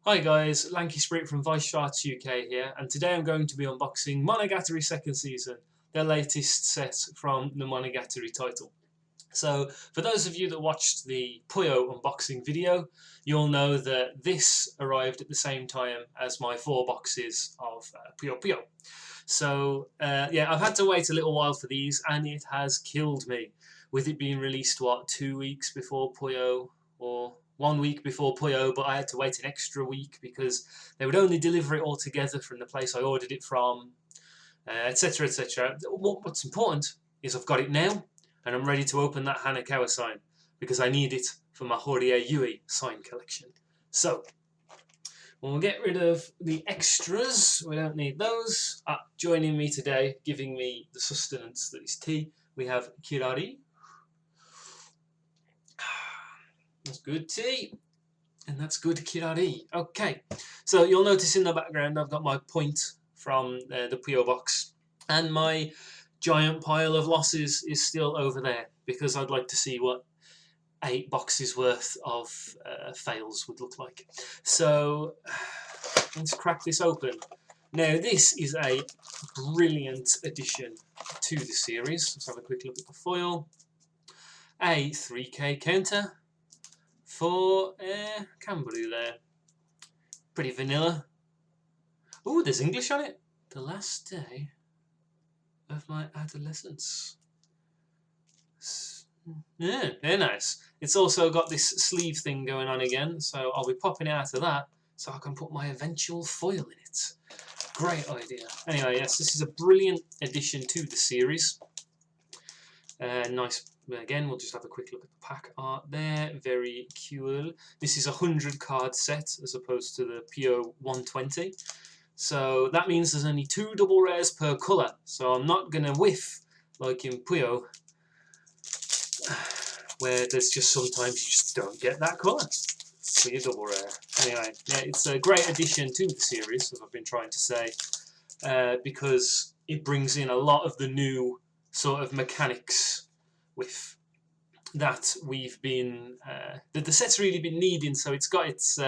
Hi guys, Lanky Spirit from Weiss Schwarz UK here, and today I'm going to be unboxing Monogatari second season, the latest set from the Monogatari title. So, for those of you that watched the Puyo unboxing video, you'll know that this arrived at the same time as my 4 boxes of Puyo Puyo. So, yeah, I've had to wait a little while for these, and it has killed me, with it being released, what, 2 weeks before Puyo, or 1 week before Puyo, but I had to wait an extra week because they would only deliver it all together from the place I ordered it from, etc, etc. What's important is I've got it now, and I'm ready to open that Hanekawa sign, because I need it for my Horie Yui sign collection. So, we'll get rid of the extras, we don't need those. Joining me today, giving me the sustenance that is tea, we have Kirari. That's good tea. And that's good Kirari. Okay, so you'll notice in the background I've got my point from the Puyo box, and my giant pile of losses is still over there, because I'd like to see what 8 boxes worth of fails would look like. So let's crack this open. Now this is a brilliant addition to the series. Let's have a quick look at the foil. A 3K counter for Cambroo there. Pretty vanilla. Ooh, there's English on it. The last day of my adolescence. Yeah, very nice. It's also got this sleeve thing going on again, so I'll be popping it out of that so I can put my eventual foil in it. Great idea. Anyway, yes, this is a brilliant addition to the series. Nice. Again, we'll just have a quick look at the pack art there. Very cool. This is a 100 card set as opposed to the Puyo 120. So that means there's only 2 double rares per colour. So I'm not going to whiff like in Puyo, where there's just sometimes you just don't get that colour for your double rare. Anyway, yeah, it's a great addition to the series, as I've been trying to say, because it brings in a lot of the new sort of mechanics with that we've been that the set's really been needing. So it's got its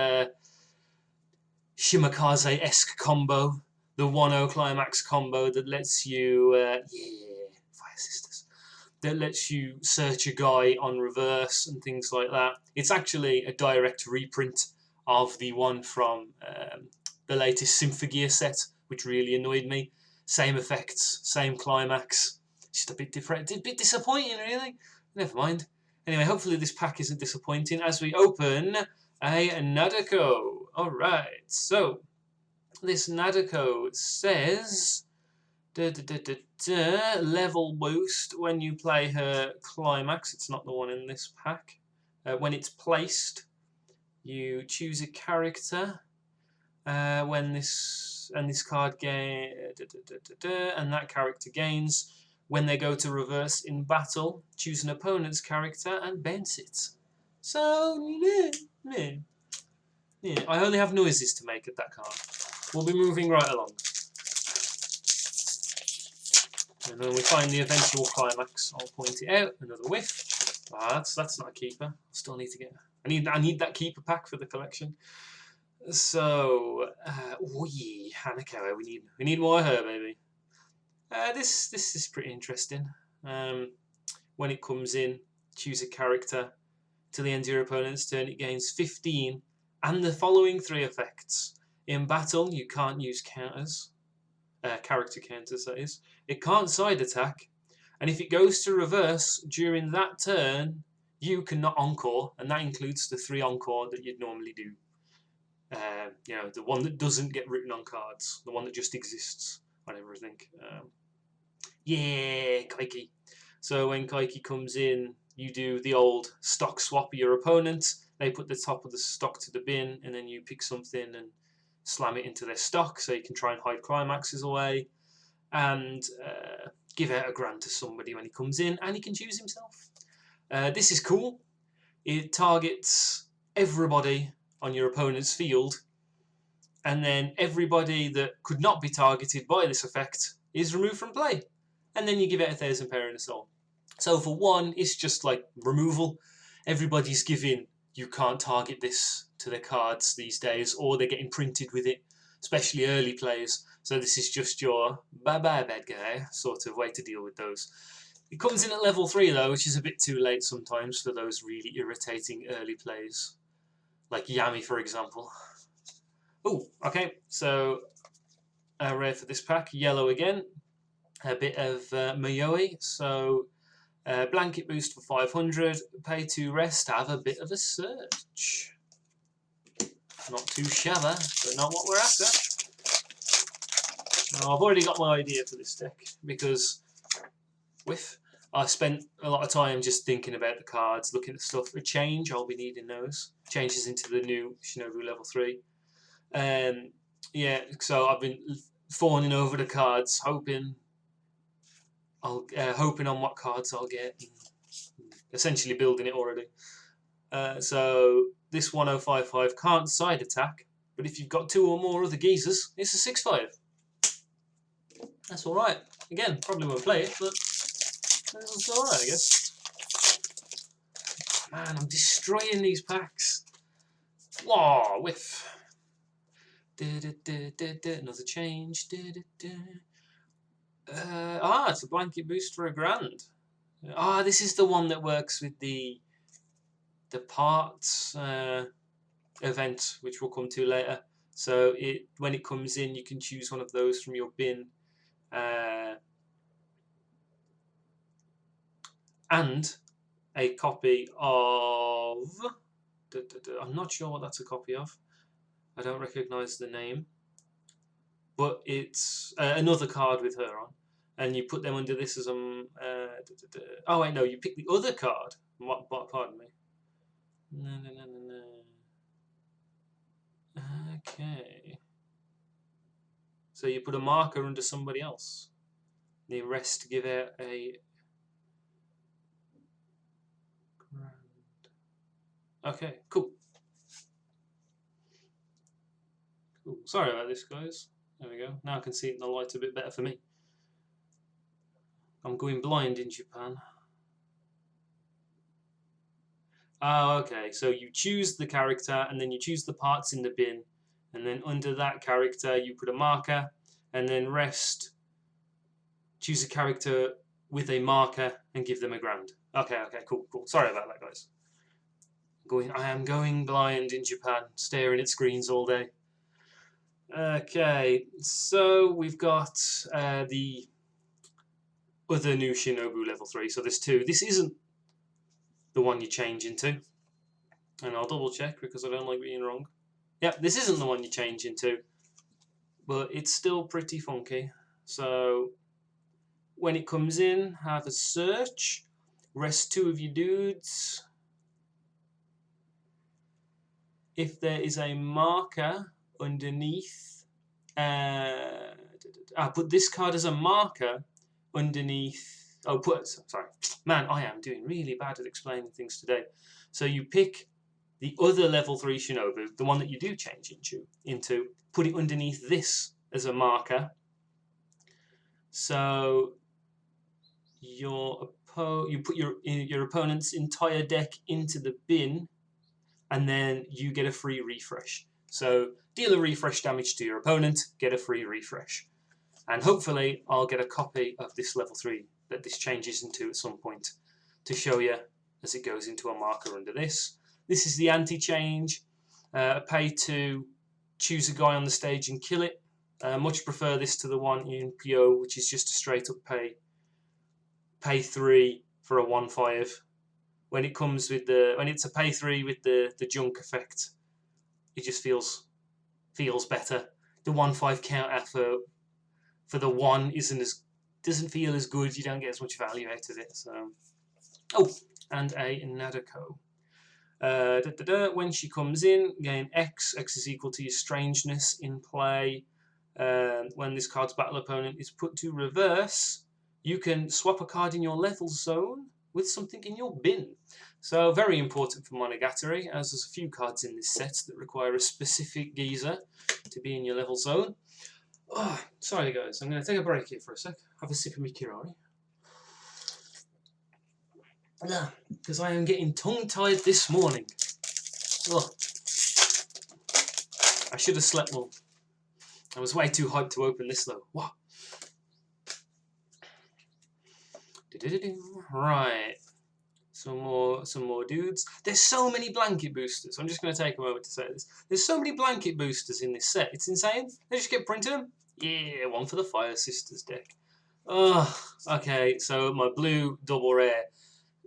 Shimakaze-esque combo, the 1-0 climax combo that lets you Fire Sisters, that lets you search a guy on reverse and things like that. It's actually a direct reprint of the one from the latest Symphogear set, which really annoyed me. Same effects, same climax. Just a bit different, a bit disappointing, really. Never mind. Anyway, hopefully this pack isn't disappointing as we open a Nadeko. Alright, so this Nadeko says level boost when you play her climax. It's not the one in this pack. When it's placed, you choose a character. When this card gain and that character gains. When they go to reverse in battle, choose an opponent's character and bounce it. So, yeah. I only have noises to make at that card. We'll be moving right along. And when we find the eventual climax, I'll point it out. Another whiff. That's not a keeper. I still need to get. I need that keeper pack for the collection. So, oh yeah, Hanekawa. We need more of her, baby. This is pretty interesting. When it comes in, choose a character. Till the end of your opponent's turn, it gains 15 and the following 3 effects. In battle, you can't use counters. Character counters, that is. It can't side attack. And if it goes to reverse during that turn, you cannot encore. And that includes the 3 encore that you'd normally do. You know, the one that doesn't get written on cards. The one that just exists on everything. Yeah, Kaiki. So when Kaiki comes in, you do the old stock swap of your opponent. They put the top of the stock to the bin, and then you pick something and slam it into their stock, so you can try and hide climaxes away, and give out a grant to somebody when he comes in, and he can choose himself. This is cool. It targets everybody on your opponent's field, and then everybody that could not be targeted by this effect is removed from play. And then you give it 1,000 power and a soul. So for 1, it's just like removal. Everybody's given, you can't target this to their cards these days, or they're getting printed with it, especially early players. So this is just your bye-bye bad guy sort of way to deal with those. It comes in at level 3 though, which is a bit too late sometimes for those really irritating early plays, like Yami for example. Oh, okay, so rare for this pack, yellow again, a bit of Mayoi, so blanket boost for 500, pay 2 rest, have a bit of a search. Not too shabba, but not what we're after. Now, I've already got my idea for this deck, because I spent a lot of time just thinking about the cards, looking at stuff. A change, I'll be needing those. Changes into the new Shinobu level 3. Yeah, so I've been fawning over the cards, hoping on what cards I'll get, and essentially building it already. So this 1055 can't side attack, but if you've got 2 or more other geezers, it's a 6/5. That's alright. Again, probably won't play it, but it's alright, I guess. Man, I'm destroying these packs. Whoa, whiff. Another change. It's a blanket boost for £1,000. This is the one that works with the parts event, which we'll come to later. So when it comes in, you can choose one of those from your bin, and a copy of. I'm not sure what that's a copy of. I don't recognise the name, but it's another card with her on, and you put them under this as oh wait, no, you pick the other card. What? Pardon me. No. Okay. So you put a marker under somebody else. The rest give out a grand. Okay, cool. Cool. Sorry about this, guys. There we go. Now I can see it in the light a bit better for me. I'm going blind in Japan. Oh, okay. So you choose the character, and then you choose the parts in the bin, and then under that character you put a marker, and then rest. Choose a character with a marker and give them a grand. Okay, cool. Sorry about that, guys. I am going blind in Japan, staring at screens all day. Okay, so we've got the other new Shinobu level 3. So there's 2. This isn't the one you change into, and I'll double check because I don't like being wrong. Yep, this isn't the one you change into, but it's still pretty funky. So when it comes in, have a search, rest 2 of your dudes. If there is a marker underneath, I'll put this card as a marker underneath. Sorry, man, I am doing really bad at explaining things today. So you pick the other level 3 Shinobu, the one that you do change into, put it underneath this as a marker. So you put your opponent's entire deck into the bin, and then you get a free refresh. So deal a refresh damage to your opponent, get a free refresh. And hopefully I'll get a copy of this level 3 that this changes into at some point to show you as it goes into a marker under this. This is the anti-change. Pay to choose a guy on the stage and kill it. Much prefer this to the one in PO, which is just a straight up pay 3 for a 1/5. When it comes with when it's a pay 3 with the junk effect, it just feels better. The 1/5 counter for the 1 doesn't feel as good. You don't get as much value out of it. So, and a Nadeko. When she comes in, gain X. X is equal to your strangeness in play. When this card's battle opponent is put to reverse, you can swap a card in your level zone with something in your bin. So very important for Monogatari, as there's a few cards in this set that require a specific geezer to be in your level zone. Oh, sorry guys, I'm going to take a break here for a sec. Have a sip of my Kirari. Because I am getting tongue-tied this morning. Oh. I should have slept more. I was way too hyped to open this though. What? Right. Some more dudes. There's so many blanket boosters. I'm just going to take a moment to say this. There's so many blanket boosters in this set. It's insane. They just get printed them. Yeah, one for the Fire Sisters deck. Oh, okay. So my blue double rare,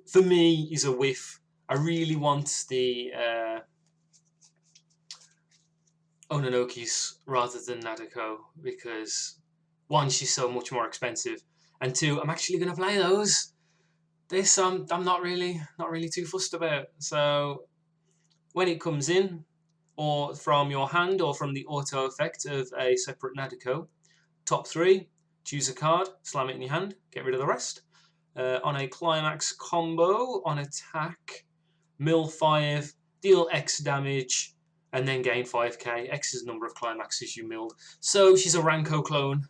for me, is a whiff. I really want the Ononokis rather than Nadeko because one, she's so much more expensive, and two, I'm actually going to play those. This I'm not really too fussed about. So when it comes in, or from your hand, or from the auto effect of a separate Nadeko, top 3, choose a card, slam it in your hand, get rid of the rest. On a climax combo, on attack, mill 5, deal X damage, and then gain 5k. X is the number of climaxes you milled. So she's a Ranko clone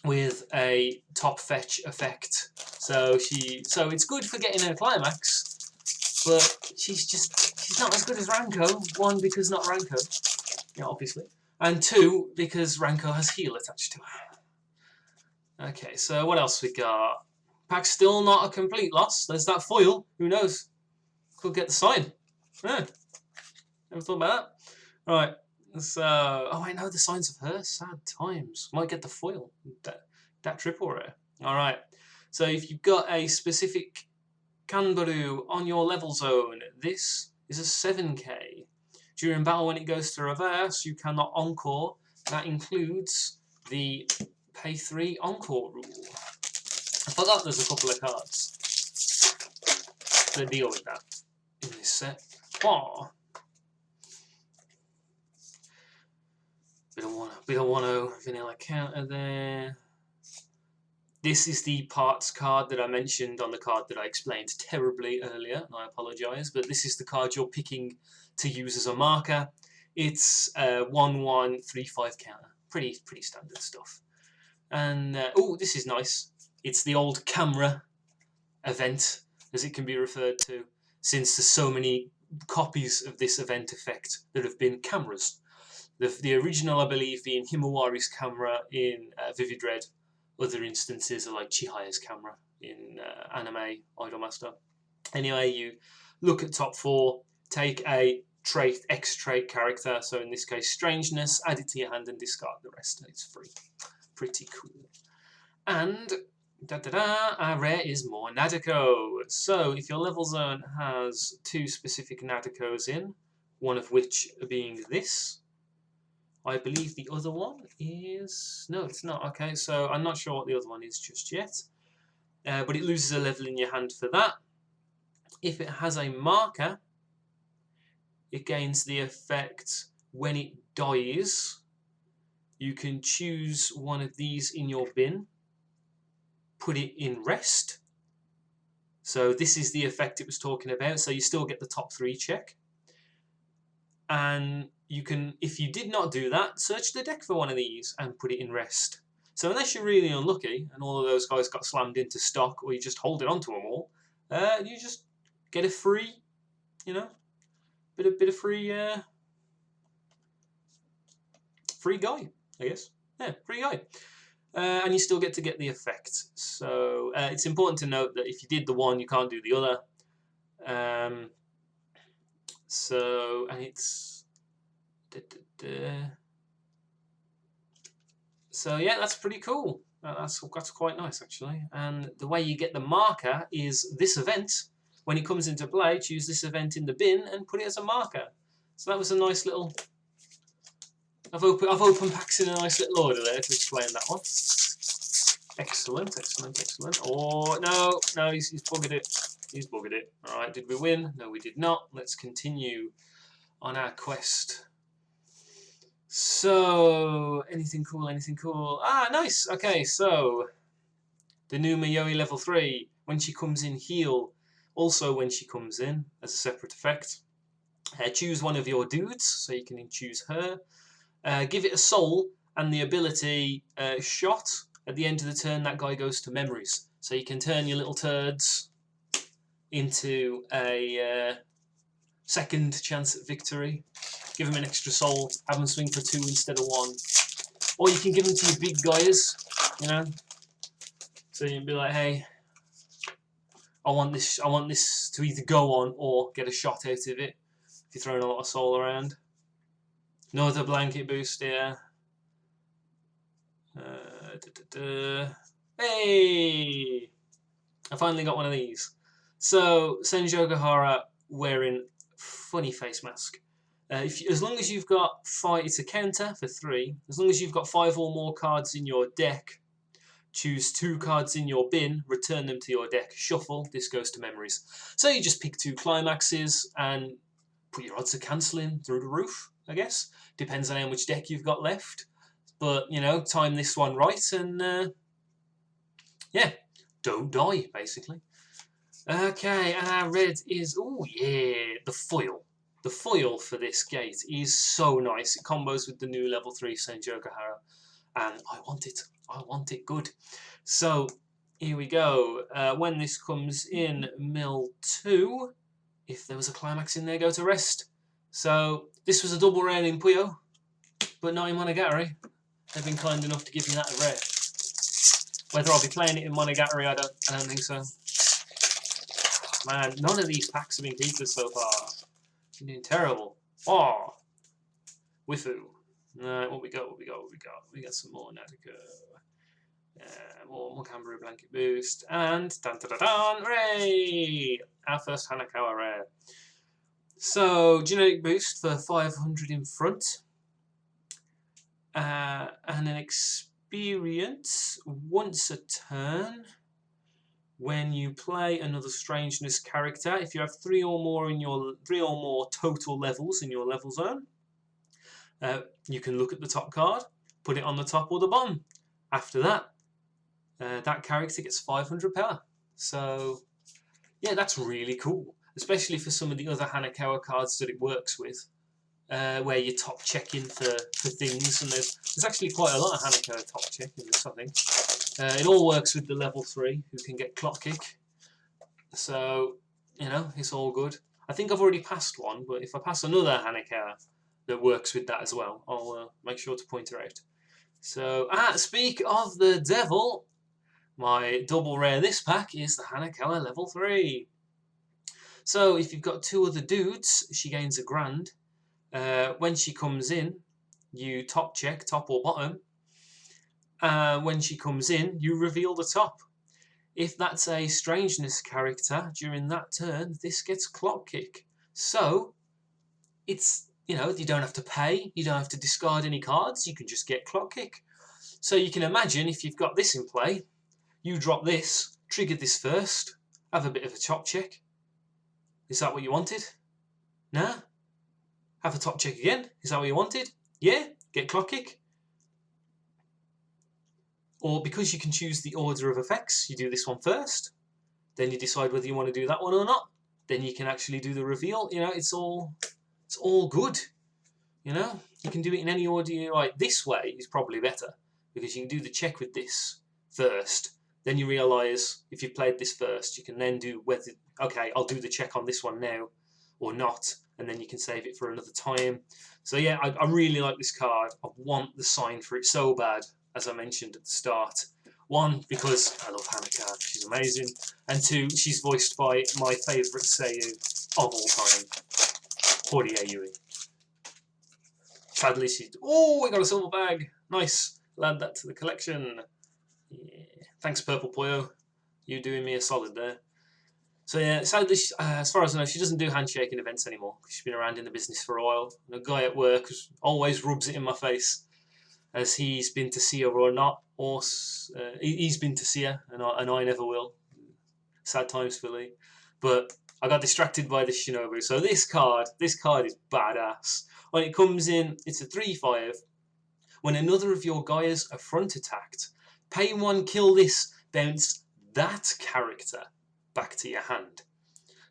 with a top fetch effect. So it's good for getting a climax, but she's not as good as Ranko. One, because not Ranko, yeah, obviously, and two, because Ranko has heal attached to her. Okay, so what else we got? Pack's still not a complete loss. There's that foil. Who knows? Could get the sign. Yeah. Never thought about that. Right. So, oh, I know the signs of her. Sad times. Might get the foil. That triple rare. All right. So if you've got a specific Kanbaru on your level zone, this is a 7k. During battle, when it goes to reverse, you cannot encore. That includes the pay 3 encore rule. I forgot there's a couple of cards that deal with that in this set. Oh. Bit of 1-0 vanilla counter there. This is the parts card that I mentioned on the card that I explained terribly earlier, and I apologise, but this is the card you're picking to use as a marker. It's 1-1-3-5 counter. Pretty standard stuff. And, oh, this is nice. It's the old camera event, as it can be referred to, since there's so many copies of this event effect that have been cameras. The original, I believe, being Himawari's camera in Vivid Red. Other instances are like Chihaya's camera in anime Idolmaster. Anyway, you look at top 4, take a trait, X trait character, so in this case Strangeness, add it to your hand and discard the rest, and it's free. Pretty cool. And our rare is more Nadeko. So if your level zone has 2 specific Nadekos in, one of which being this, I believe the other one is... No, it's not. Okay, so I'm not sure what the other one is just yet. But it loses a level in your hand for that. If it has a marker, it gains the effect when it dies. You can choose one of these in your bin, put it in rest. So this is the effect it was talking about. So you still get the top 3 check. And you can, if you did not do that, search the deck for one of these and put it in rest. So unless you're really unlucky and all of those guys got slammed into stock, or you just hold it onto them all, you just get a free, you know, bit of free, free guy, I guess. Yeah, free guy. And you still get to get the effect. So it's important to note that if you did the one, you can't do the other. So, and it's... So yeah, that's pretty cool. That's quite nice actually. And the way you get the marker is this event. When it comes into play, choose this event in the bin and put it as a marker. So that was a nice little... I've opened packs in a nice little order there to explain that one. Excellent, excellent, excellent. Oh, no, he's buggered it. He's buggered it. Alright, did we win? No, we did not. Let's continue on our quest. So, anything cool, anything cool? Ah, nice! Okay, so, the new Mayoi level 3, when she comes in heal, also when she comes in, as a separate effect. Choose one of your dudes, so you can choose her. Give it a soul, and the ability shot, at the end of the turn, that guy goes to memories. So you can turn your little turds into a second chance at victory. give them an extra soul, have them swing for 2 instead of 1. Or you can give them to your big guys, you know. So you'd be like, hey, I want this to either go on or get a shot out of it. If you're throwing a lot of soul around. Another blanket boost here. Hey! I finally got one of these. So, Senjogahara wearing funny face mask. As long as you've got it's a counter for 3. As long as you've got 5 or more cards in your deck, choose 2 cards in your bin, return them to your deck, shuffle, this goes to memories. So you just pick 2 climaxes and put your odds of cancelling through the roof, I guess. Depends on how much deck you've got left. But, you know, time this one right and, yeah, don't die, basically. Okay, and our red is, oh yeah, the foil. The foil for this gate is so nice. It combos with the new level 3 Senjogahara. And I want it. I want it good. So, here we go. When this comes in mill 2, if there was a climax in there, go to rest. So, this was a double rare in Puyo, but not in Monogatari. They've been kind enough to give me that rare. Whether I'll be playing it in Monogatari, I don't think so. Man, none of these packs have been keepers so far. Been doing terrible. Oh, Wifu. Right, what we got? We got some more Natiko. More Kangaroo Blanket Boost. And dun dun dun dun! Hooray! Our first Hanekawa rare. So, generic boost for 500 in front. And an experience once a turn when you play another strangeness character. If you have 3 or more total levels in your level zone, you can look at the top card, put it on the top or the bottom. After that, that character gets 500 power. So, yeah, that's really cool. Especially for some of the other Hanekawa cards that it works with, where you're top checking for things. And there's actually quite a lot of Hanekawa top check in this, I think. It all works with the level 3, who can get clock kick. So, you know, it's all good. I think I've already passed one, but if I pass another Hanekawa that works with that as well, I'll make sure to point her out. So, speak of the devil, my double rare this pack is the Hanekawa level 3. So, if you've got 2 other dudes, she gains a grand. When she comes in, you top check, top or bottom. When she comes in, you reveal the top. If that's a strangeness character during that turn, this gets clock kick. So, it's, you know, you don't have to pay, you don't have to discard any cards, you can just get clock kick. So you can imagine if you've got this in play, you drop this, trigger this first, have a bit of a top check. Is that what you wanted? Nah? Have a top check again? Is that what you wanted? Yeah? Get clock kick? Or because you can choose the order of effects, you do this one first, then you decide whether you want to do that one or not. Then you can actually do the reveal. You know, it's all good. You know, you can do it in any order you like. This way is probably better because you can do the check with this first. Then you realise if you played this first, you can then do whether, okay, I'll do the check on this one now or not, and then you can save it for another time. So yeah, I really like this card. I want the sign for it so bad, as I mentioned at the start. 1, because I love Hanekawa, she's amazing. And 2, she's voiced by my favourite seiyuu of all time, Horie Yui. Sadly, oh, we got a silver bag. Nice. Add that to the collection. Yeah. Thanks, Purple Puyo. You doing me a solid there. So yeah, sadly, as far as I know, she doesn't do handshaking events anymore. She's been around in the business for a while. And a guy at work always rubs it in my face, as he's been to see her or not, or he's been to see her, and I never will. Sad times for Lee. But I got distracted by this Shinobu. So this card is badass. When it comes in, it's a 3/5. When another of your guys are front attacked, pay 1, kill this, bounce that character back to your hand.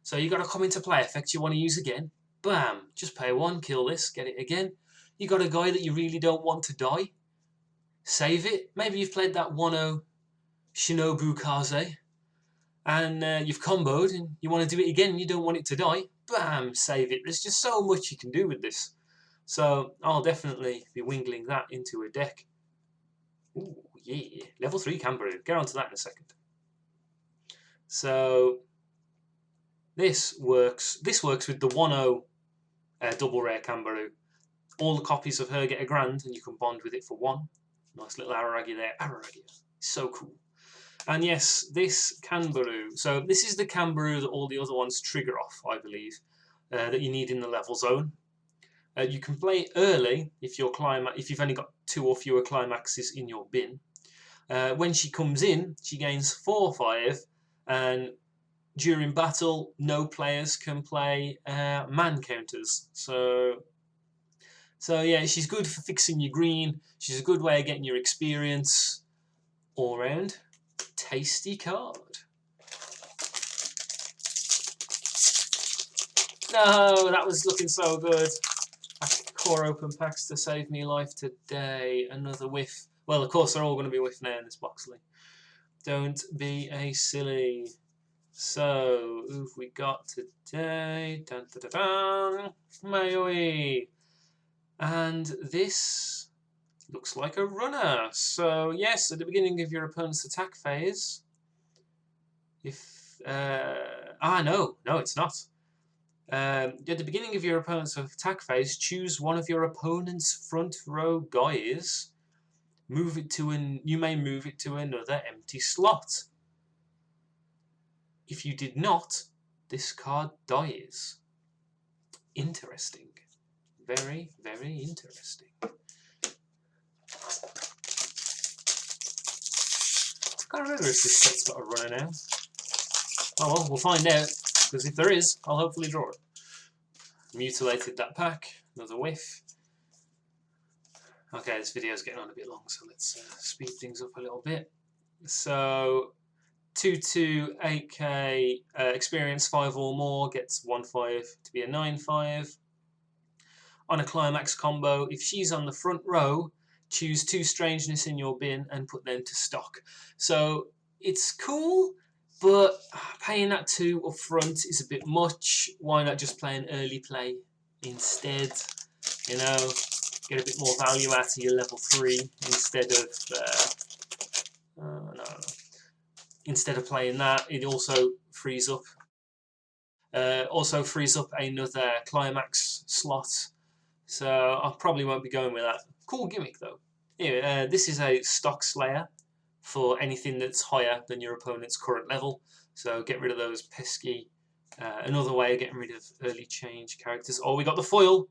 So you got a come into play effect you want to use again. Bam! Just pay 1, kill this, get it again. You got a guy that you really don't want to die. Save it. Maybe you've played that 1-0 Shinobu Kaze, and you've comboed, and you want to do it again, and you don't want it to die. Bam! Save it. There's just so much you can do with this. So I'll definitely be wingling that into a deck. Ooh, yeah. Level 3 Camberoo. Get onto that in a second. So this works with the 1-0 double rare Camberoo. All the copies of her get a grand, and you can bond with it for 1. Nice little Araragi there. Araragi. So cool. And yes, this Camberoo. So this is the Camberoo that all the other ones trigger off, I believe, that you need in the level zone. You can play early if you've only got 2 or fewer climaxes in your bin. When she comes in, she gains 4/5, and during battle, no players can play man counters. So yeah, she's good for fixing your green. She's a good way of getting your experience all round. Tasty card. No, that was looking so good. Core open packs to save me life today. Another whiff. Well, of course, they're all going to be whiff now in this box, Lee. Don't be a silly. So, who've we got today? Dun, dun, dun, dun. Mayoi. And this looks like a runner. So, yes, at the beginning of your opponent's attack phase, if... no, it's not. At the beginning of your opponent's attack phase, choose one of your opponent's front row guys. You may move it to another empty slot. If you did not, this card dies. Interesting. Very, very interesting. I can't remember if this set's got a runner now. Oh well, we'll find out, because if there is, I'll hopefully draw it. Mutilated that pack. Another whiff. Okay, this video's getting on a bit long, so let's speed things up a little bit. So, 2/2 8k experience 5 or more gets 1/5 to be a 9/5. On a climax combo, if she's on the front row, choose 2 strangeness in your bin and put them to stock. So it's cool, but paying that 2 up front is a bit much. Why not just play an early play instead? You know, get a bit more value out of your level 3 instead of Instead of playing that, it also frees up another climax slot. So I probably won't be going with that. Cool gimmick though. Anyway, this is a stock slayer for anything that's higher than your opponent's current level. So get rid of those pesky. Another way of getting rid of early change characters. Oh, we got the foil.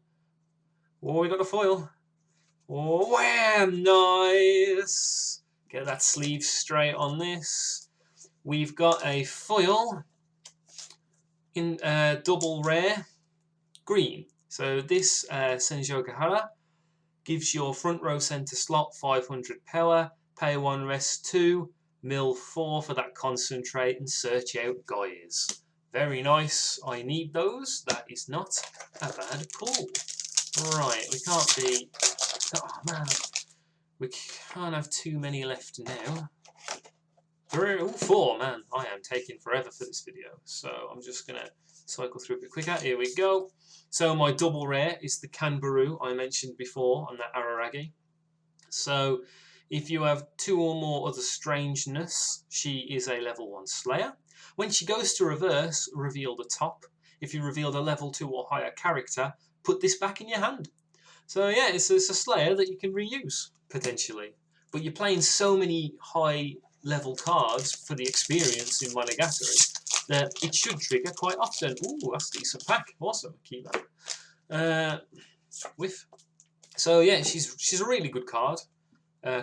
Oh, we got the foil. Oh, wham! Nice. Get that sleeve straight on this. We've got a foil in double rare green. So this Senjo Gahara gives your front row centre slot 500 power, pay 1, rest 2, mill 4 for that concentrate, and search out guys. Very nice. I need those. That is not a bad pull. Right, we can't be... Oh man, we can't have too many left now. 4, man. I am taking forever for this video, so I'm just going to cycle through a bit quicker. Here we go. So my double rare is the Camberoo I mentioned before on that Araragi. So if you have 2 or more other strangeness, she is a level 1 slayer. When she goes to reverse, reveal the top. If you revealed a level 2 or higher character, put this back in your hand. So yeah, it's a slayer that you can reuse, potentially. But you're playing so many high level cards for the experience in Monogatari that it should trigger quite often. Ooh, that's a decent pack. Awesome, keep that. Whiff. So yeah, she's a really good card.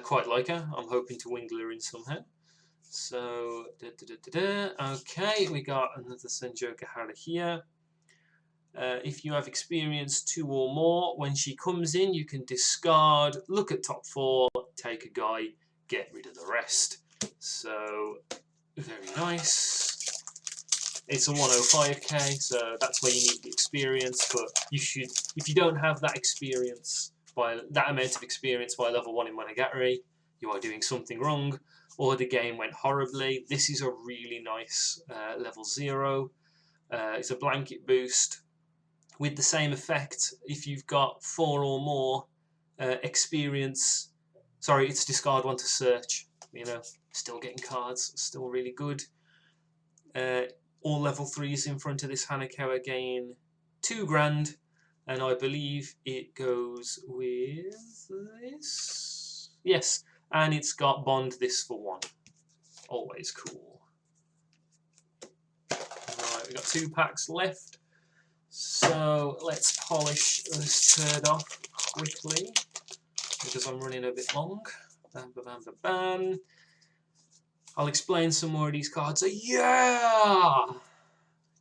Quite like her. I'm hoping to wingle her in somehow. So, okay, we got another Senjo Gahara here. If you have experience 2 or more, when she comes in, you can discard, look at top 4, take a guy, get rid of the rest. So, very nice. It's a 105k, so that's where you need the experience, but you should, if you don't have that experience, by that amount of experience by level 1 in Monogatari, you are doing something wrong, or the game went horribly. This is a really nice level 0. It's a blanket boost. with the same effect if you've got 4 or more experience. Sorry, it's discard 1 to search. You know, still getting cards, still really good. All level 3s in front of this Hanekawa gain 2 grand, and I believe it goes with this. Yes, and it's got bond this for 1. Always cool. Right, we've got 2 packs left. So let's polish this turd off quickly because I'm running a bit long. Bam, bam, bam, bam, bam. I'll explain some more of these cards. Yeah!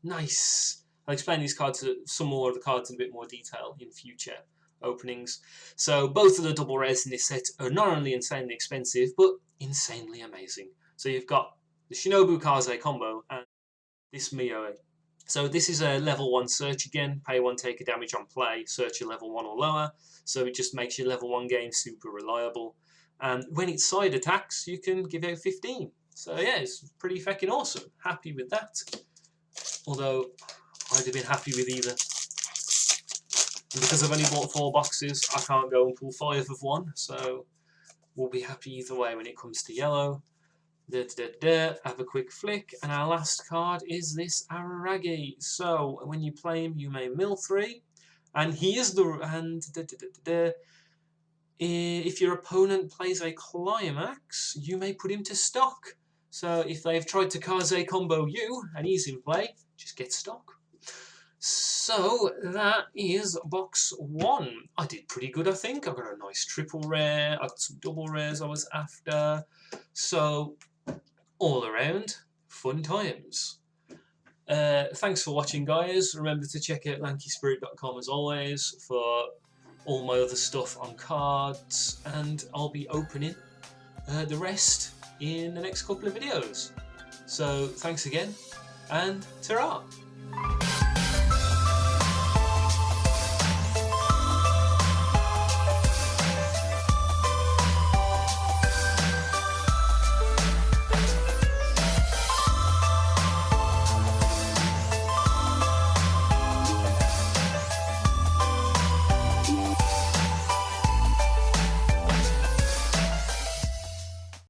Nice. I'll explain these cards, some more of the cards in a bit more detail in future openings. So both of the double rares in this set are not only insanely expensive, but insanely amazing. So you've got the Shinobu Kaze combo and this Mioe. So this is a level 1 search again, pay 1, take a damage on play, search a level 1 or lower, so it just makes your level 1 game super reliable. And when it side attacks, you can give out 15. So yeah, it's pretty fucking awesome. Happy with that. Although, I'd have been happy with either. And because I've only bought 4 boxes, I can't go and pull 5 of one, so we'll be happy either way when it comes to yellow. Have a quick flick, and our last card is this Araragi. So when you play him, you may mill 3, and he is the if your opponent plays a climax, you may put him to stock. So if they've tried to Kaze combo you and he's in play, just get stock. So that is box 1. I did pretty good, I think. I got a nice triple rare. I got some double rares I was after. So all around, fun times. Thanks for watching, guys. Remember to check out lankyspirit.com as always for all my other stuff on cards, and I'll be opening the rest in the next couple of videos. So thanks again, and ta-ra!